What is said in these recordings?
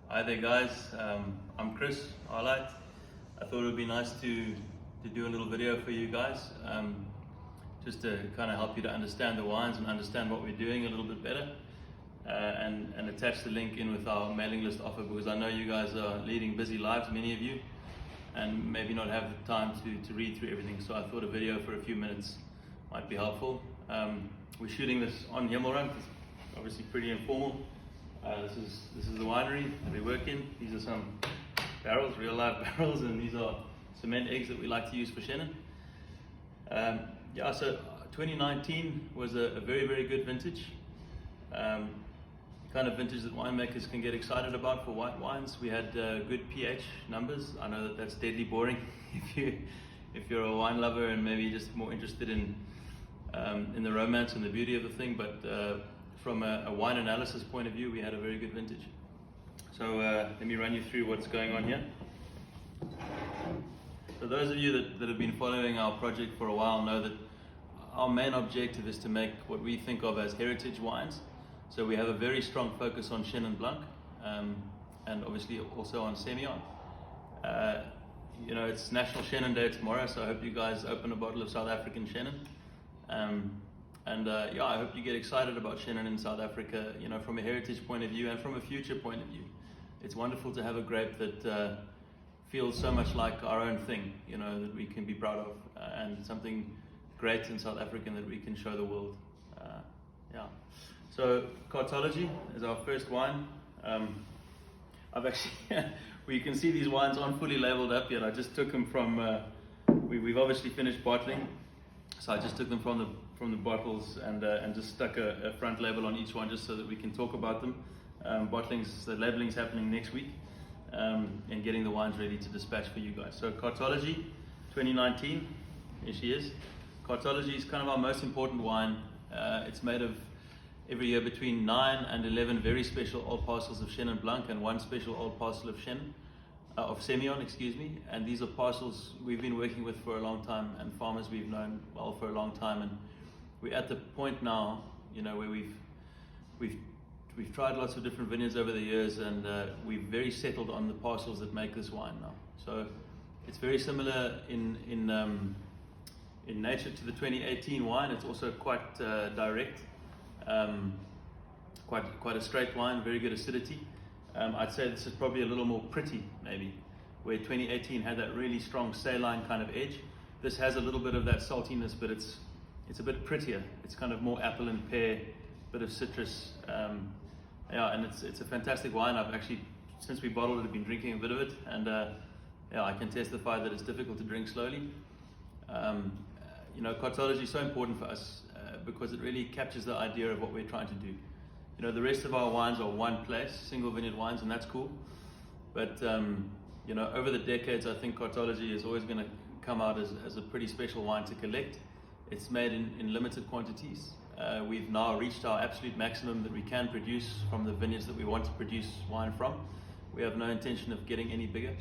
Hi there guys, I'm Chris Alheit. I thought it would be nice to do a little video for you guys, just to kind of help you to understand the wines and understand what we're doing a little bit better, and attach the link in with our mailing list offer, because I know you guys are leading busy lives, many of you, and maybe not have the time to read through everything, so I thought a video for a few minutes might be helpful. We're shooting this on Himmelrand. It's obviously pretty informal. This is the winery that we work in. These are some barrels, real life barrels, and these are cement eggs that we like to use for Shannon. So 2019 was a very, very good vintage. The kind of vintage that winemakers can get excited about for white wines. We had good pH numbers. I know that that's deadly boring if you're a wine lover and maybe just more interested in the romance and the beauty of the thing, but from a wine analysis point of view, we had a very good vintage. So let me run you through what's going on here. So those of you that have been following our project for a while know that our main objective is to make what we think of as heritage wines. So we have a very strong focus on Chenin Blanc, and obviously also on Semillon. It's National Chenin Day tomorrow, so I hope you guys open a bottle of South African Chenin. I hope you get excited about Chenin in South Africa, from a heritage point of view and from a future point of view. It's wonderful to have a grape that feels so much like our own thing, that we can be proud of, and something great in South African that we can show the world. So Cartology is our first wine. I've actually, you can see these wines aren't fully labeled up yet. I just took them from, we've obviously finished bottling. So I just took them from the bottles and just stuck a front label on each one, just so that we can talk about them. The labeling's happening next week, and getting the wines ready to dispatch for you guys. So Cartology 2019, here she is. Cartology is kind of our most important wine. It's made of every year between 9 and 11 very special old parcels of Chenin Blanc and one special old parcel of Semillon, and these are parcels we've been working with for a long time, and farmers we've known well for a long time, and we're at the point now, where we've tried lots of different vineyards over the years, and we've very settled on the parcels that make this wine now. So it's very similar in nature to the 2018 wine. It's also quite direct, quite a straight wine, very good acidity. I'd say this is probably a little more pretty, maybe, where 2018 had that really strong saline kind of edge. This has a little bit of that saltiness, but it's a bit prettier. It's kind of more apple and pear, bit of citrus. And it's a fantastic wine. I've actually, since we bottled it, been drinking a bit of it, and I can testify that it's difficult to drink slowly. Cartology is so important for us because it really captures the idea of what we're trying to do. The rest of our wines are one place, single vineyard wines, and that's cool. But, over the decades, I think Cartology is always going to come out as a pretty special wine to collect. It's made in limited quantities. We've now reached our absolute maximum that we can produce from the vineyards that we want to produce wine from. We have no intention of getting any bigger.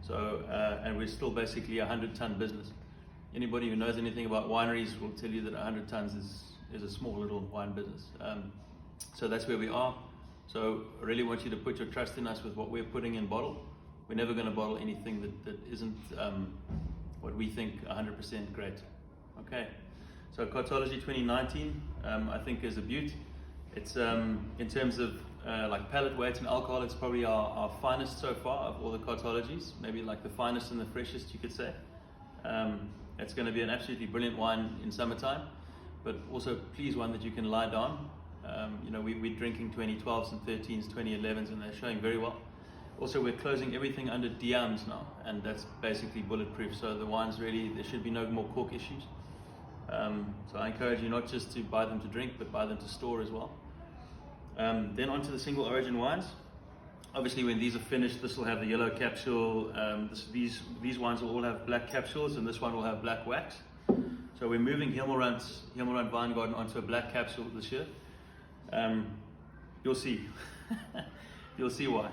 So, and we're still basically a 100-ton business. Anybody who knows anything about wineries will tell you that 100 tons is a small little wine business. So that's where we are. So I really want you to put your trust in us with what we're putting in bottle. We're never going to bottle anything that isn't what we think 100% great. Okay, so Cartology 2019 I think is a beaut. It's in terms of like palate weight and alcohol, it's probably our finest so far of all the Cartologies, maybe like the finest and the freshest, you could say. It's going to be an absolutely brilliant wine in summertime, but also please one that you can lie down. We're drinking 2012s and 13s, 2011s, and they're showing very well. Also, we're closing everything under diams now, and that's basically bulletproof. So the wines really, there should be no more cork issues. So I encourage you not just to buy them to drink, but buy them to store as well. Then onto the single origin wines. Obviously, when these are finished, this will have the yellow capsule. These wines will all have black capsules, and this one will have black wax. So we're moving Himmelrand Weingarten onto a black capsule this year. You'll see. You'll see why.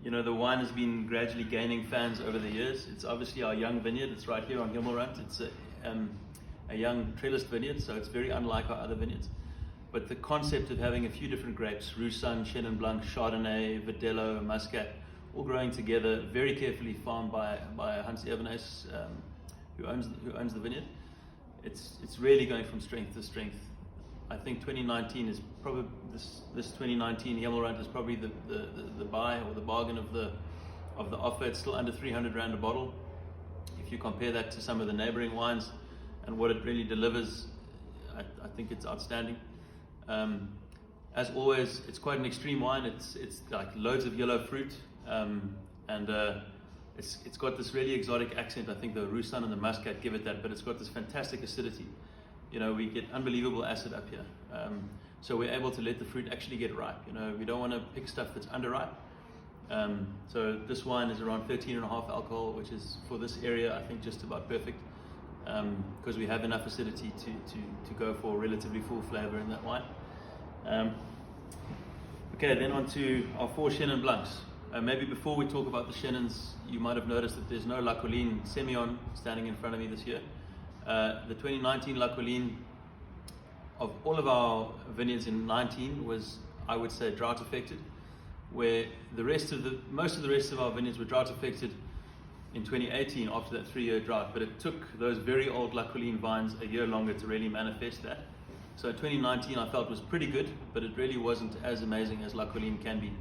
The wine has been gradually gaining fans over the years. It's obviously our young vineyard. It's right here on Himmelrand. It's a young trellised vineyard, so it's very unlike our other vineyards. but the concept of having a few different grapes, Roussanne, Chenin Blanc, Chardonnay, Verdelho, Muscat, all growing together, very carefully farmed by Hans Evenes, who owns the vineyard. It's really going from strength to strength. I think 2019 is probably this 2019 Hemelrand is probably the buy or the bargain of the offer. It's still under 300 Rand a bottle. If you compare that to some of the neighboring wines and what it really delivers, I think it's outstanding. As always, it's quite an extreme wine. It's like loads of yellow fruit, and it's got this really exotic accent. I think the Roussanne and the Muscat give it that, but it's got this fantastic acidity. You know, we get unbelievable acid up here. So we're able to let the fruit actually get ripe. You know, we don't want to pick stuff that's underripe. So this wine is around 13.5 alcohol, which is for this area, I think, just about perfect, because we have enough acidity to go for relatively full flavor in that wine. Okay, then on to our 4 Chenin Blancs. Maybe before we talk about the Chenins, you might have noticed that there's no La Colline Semillon standing in front of me this year. The 2019 La Colline, of all of our vineyards in 19, was, I would say, drought affected, where most of the rest of our vineyards were drought affected in 2018 after that 3-year drought, but it took those very old La Colline vines a year longer to really manifest that. So 2019 I felt was pretty good, but it really wasn't as amazing as La Colline can be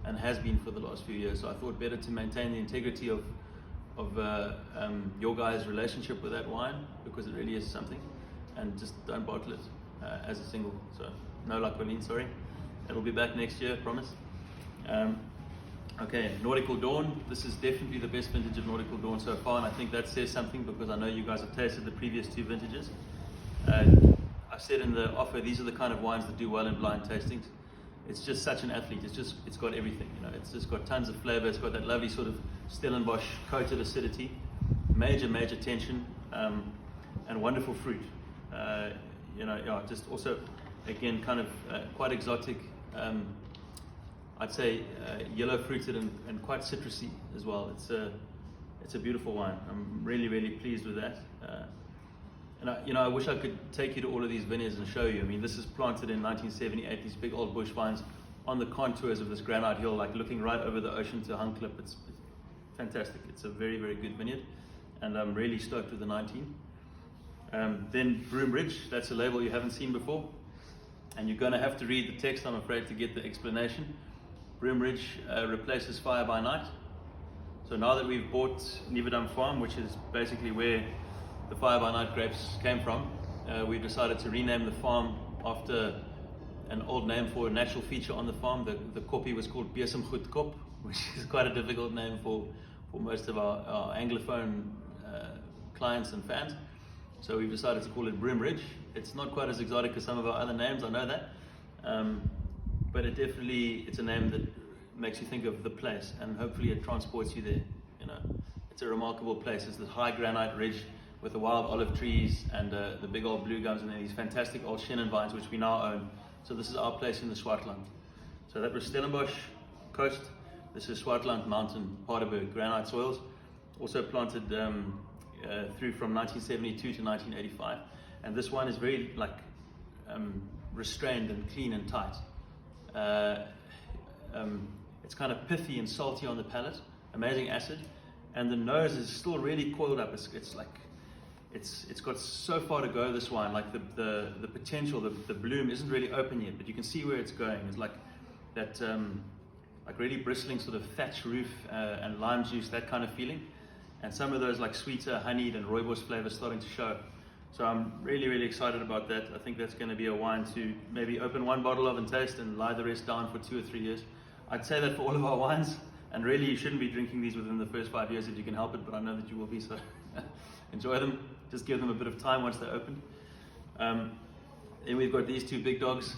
and has been for the last few years. So I thought better to maintain the integrity of your guys' relationship with that wine, because it really is something, and just don't bottle it as a single. So no La Colline, sorry. It'll be back next year, promise. Okay, Nautical Dawn. This is definitely the best vintage of Nautical Dawn so far, and I think that says something because I know you guys have tasted the previous 2 vintages. I said in the offer, these are the kind of wines that do well in blind tastings. It's just such an athlete. It's got everything. You know, it's just got tons of flavor. It's got that lovely sort of Stellenbosch coated acidity, major tension, and wonderful fruit. You know, yeah, just also again kind of quite exotic. I'd say yellow fruited and quite citrusy as well. It's a beautiful wine. I'm really pleased with that. And I wish I could take you to all of these vineyards and show you. I mean, this is planted in 1978. These big old bush vines on the contours of this granite hill, like looking right over the ocean to Hung Clip. It's fantastic. It's a very good vineyard, and I'm really stoked with the 19. Then Broom Ridge. That's a label you haven't seen before, and you're going to have to read the text, I'm afraid, to get the explanation. Broom Ridge replaces Fire by Night. So now that we've bought Nieuwedam Farm, which is basically where the Fire by Night grapes came from, we decided to rename the farm after an old name for a natural feature on the farm. The koppie was called Besemgoed Kop, which is quite a difficult name for most of our Anglophone clients and fans. So we've decided to call it Broom Ridge. It's not quite as exotic as some of our other names, I know that. But it's a name that makes you think of the place, and hopefully it transports you there. You know, it's a remarkable place. It's this high granite ridge with the wild olive trees and the big old blue gums, and then these fantastic old Chenin vines, which we now own. So this is our place in the Swartland. So that was Stellenbosch coast. This is Swartland Mountain, Paardeberg, granite soils. Also planted through from 1972 to 1985. And this wine is very restrained and clean and tight. It's kind of pithy and salty on the palate, amazing acid, and the nose is still really coiled up. It's got so far to go, this wine. Like the potential, the bloom isn't really open yet, but you can see where it's going. It's like that, like really bristling sort of thatch roof and lime juice, that kind of feeling, and some of those like sweeter honeyed and rooibos flavors starting to show. So I'm really excited about that. I think that's going to be a wine to maybe open 1 bottle of and taste and lie the rest down for 2 or 3 years. I'd say that for all of our wines, and really you shouldn't be drinking these within the first 5 years if you can help it, but I know that you will be, so enjoy them. Just give them a bit of time once they're open. Then we've got these 2 big dogs.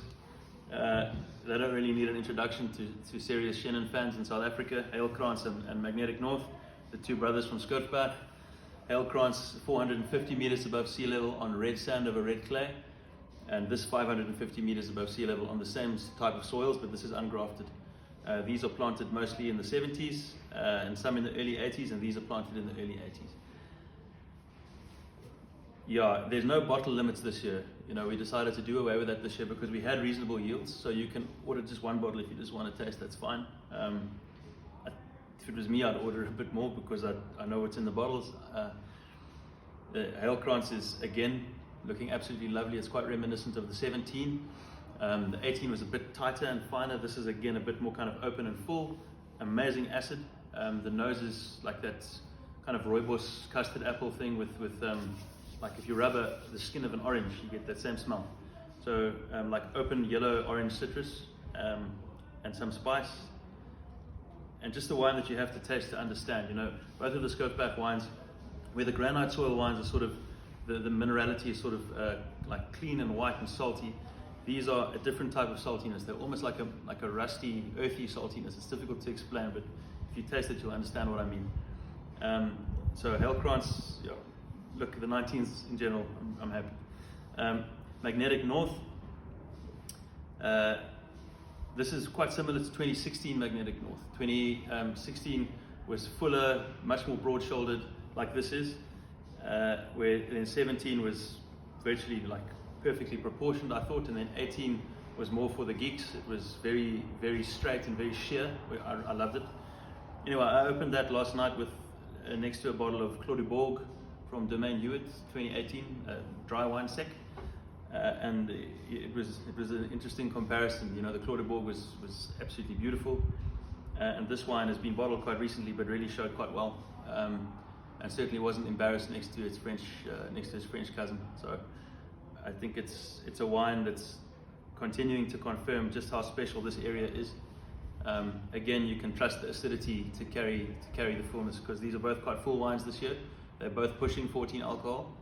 They don't really need an introduction to serious Chenin fans in South Africa. Heilkrans and Magnetic North, the 2 brothers from Skurfberg. Heilkrans 450 meters above sea level on red sand over red clay, and this 550 meters above sea level on the same type of soils, but this is ungrafted. These are planted mostly in the 70s and some in the early 80s, and these are planted in the early 80s. Yeah, there's no bottle limits this year. we decided to do away with that this year because we had reasonable yields. So you can order just one bottle if you just want to taste, that's fine. If it was me, I'd order a bit more because I know what's in the bottles. The Heilkrans is, again, looking absolutely lovely. It's quite reminiscent of the 17. The 18 was a bit tighter and finer. This is, again, a bit more kind of open and full. Amazing acid. The nose is like that kind of rooibos custard apple thing with like if you rub the skin of an orange, you get that same smell. So like open yellow orange citrus and some spice. And just the wine that you have to taste to understand. Both of the Scopeback wines, where the granite soil wines are sort of, the minerality is sort of like clean and white and salty. These are a different type of saltiness. They're almost like a rusty, earthy saltiness. It's difficult to explain, but if you taste it, you'll understand what I mean. So Heilkrans, yeah, look, the 19s in general, I'm happy. Magnetic North. This is quite similar to 2016 Magnetic North. 2016 was fuller, much more broad-shouldered, like this is, where then 17 was virtually like perfectly proportioned, I thought, and then 18 was more for the geeks. It was very, very straight and very sheer. I loved it. Anyway, I opened that last night with next to a bottle of Clos du Bourg from Domaine Hewitt, 2018, dry wine sec. And it was an interesting comparison. The Clos du Bourg was absolutely beautiful, and this wine has been bottled quite recently, but really showed quite well, and certainly wasn't embarrassed next to its French cousin. So I think it's a wine that's continuing to confirm just how special this area is. Again, you can trust the acidity to carry the fullness, because these are both quite full wines this year. They're both pushing 14 alcohol.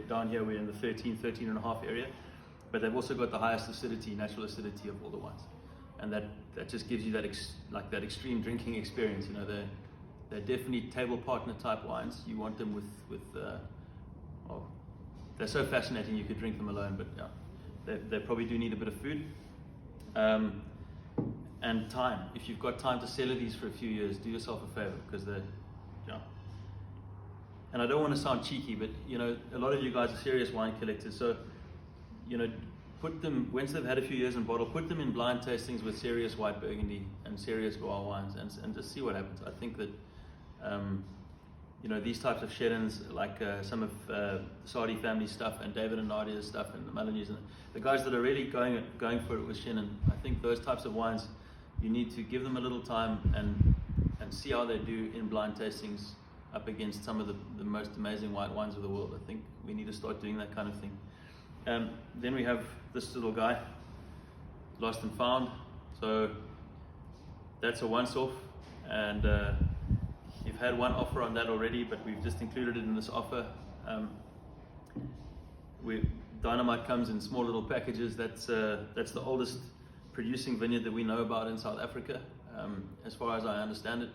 Down here we're in the 13 and a half area, but they've also got the highest acidity, natural acidity of all the wines, and that just gives you that extreme drinking experience. They're definitely table partner type wines. You want them with well, they're so fascinating you could drink them alone, but yeah, they probably do need a bit of food. And time. If you've got time to cellar these for a few years, do yourself a favor, because they're, and I don't want to sound cheeky, but a lot of you guys are serious wine collectors, so put them, once they've had a few years in bottle, put them in blind tastings with serious white Burgundy and serious Goa wines, and just see what happens. I think that these types of Shedens, like some of the Sardi family stuff and David and Nadia's stuff and the Melanies and the guys that are really going for it with Shannon, I think those types of wines, you need to give them a little time and see how they do in blind tastings up against some of the most amazing white wines of the world. I think we need to start doing that kind of thing. Then we have this little guy, Lost and Found. So that's a once-off, and you've had one offer on that already, but we've just included it in this offer. Dynamite comes in small little packages. That's the oldest producing vineyard that we know about in South Africa, as far as I understand it.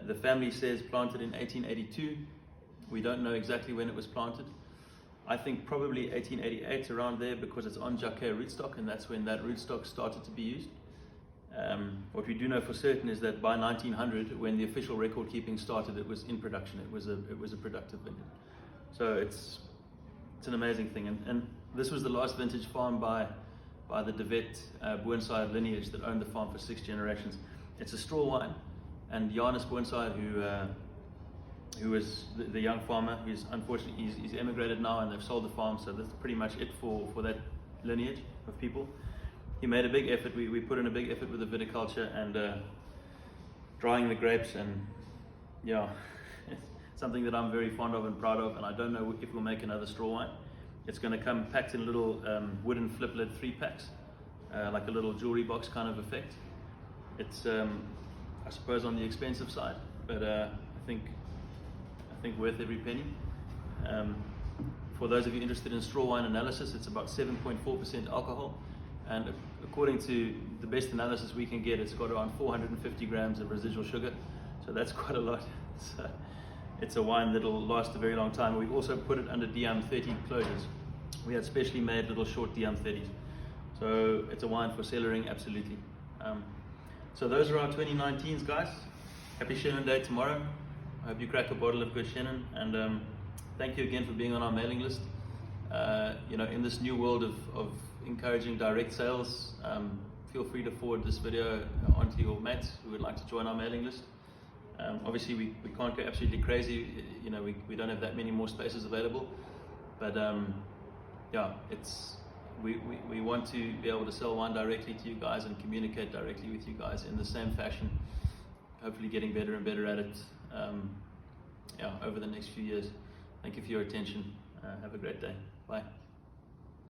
The family says planted in 1882. We don't know exactly when it was planted. I think probably 1888, around there, because it's on Jacquet rootstock, and that's when that rootstock started to be used. What we do know for certain is that by 1900, when the official record keeping started, it was in production. It was a productive vineyard. So it's an amazing thing. And this was the last vintage farm by the De Wet Boonside lineage that owned the farm for 6 generations. It's a straw wine. And Janus Boonside, who was the young farmer, who's unfortunately he's emigrated now, and they've sold the farm, so that's pretty much it for that lineage of people. He made a big effort. We put in a big effort with the viticulture and drying the grapes, and yeah, it's something that I'm very fond of and proud of. And I don't know if we'll make another straw wine. It's going to come packed in little wooden flip lid 3-packs, like a little jewelry box kind of effect. It's I suppose on the expensive side, but I think worth every penny. For those of you interested in straw wine analysis, it's about 7.4% alcohol, and according to the best analysis we can get, it's got around 450 grams of residual sugar, so that's quite a lot. So it's a wine that'll last a very long time. We've also put it under DM30 closures. We had specially made little short DM30s, so it's a wine for cellaring, absolutely. So those are our 2019s, guys. Happy Shannon Day tomorrow. I hope you crack a bottle of good Shannon, and thank you again for being on our mailing list. in this new world of encouraging direct sales, feel free to forward this video onto your mates who would like to join our mailing list. Obviously, we can't go absolutely crazy. We don't have that many more spaces available, but we want to be able to sell wine directly to you guys and communicate directly with you guys in the same fashion. Hopefully, getting better and better at it. Over the next few years. Thank you for your attention. Have a great day. Bye.